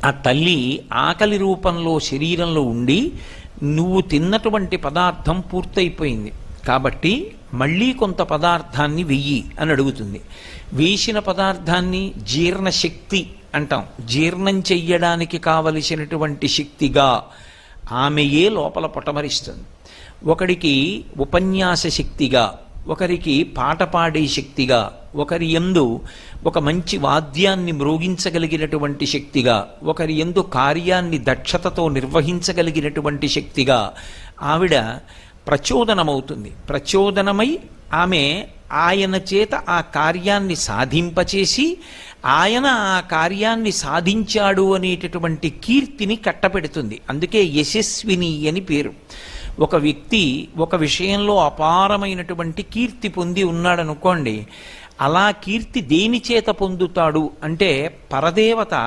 ఆ తల్లి ఆకలి రూపంలో శరీరంలో ఉండి నువ్వు తిన్నటువంటి పదార్థం పూర్తయిపోయింది కాబట్టి మళ్ళీ కొంత పదార్థాన్ని వెయ్యి అని అడుగుతుంది. వేసిన పదార్థాన్ని జీర్ణశక్తి అంటాం. జీర్ణం చెయ్యడానికి కావలసినటువంటి శక్తిగా ఆమెయే లోపల పొటమరిస్తుంది. ఒకడికి ఉపన్యాస శక్తిగా, ఒకరికి పాట పాడే శక్తిగా, ఒకరి యందు ఒక మంచి వాద్యాన్ని మ్రోగించగలిగినటువంటి శక్తిగా, ఒకరి యందు కార్యాన్ని దక్షతతో నిర్వహించగలిగినటువంటి శక్తిగా ఆవిడ ప్రచోదనమవుతుంది. ప్రచోదనమై ఆమె ఆయన చేత ఆ కార్యాన్ని సాధింపచేసి ఆయన ఆ కార్యాన్ని సాధించాడు అనేటటువంటి కీర్తిని కట్టపెడుతుంది. అందుకే యశస్విని అని పేరు. ఒక వ్యక్తి ఒక విషయంలో అపారమైనటువంటి కీర్తి పొంది ఉన్నాడనుకోండి, అలా కీర్తి దేని చేత పొందుతాడు అంటే పరదేవత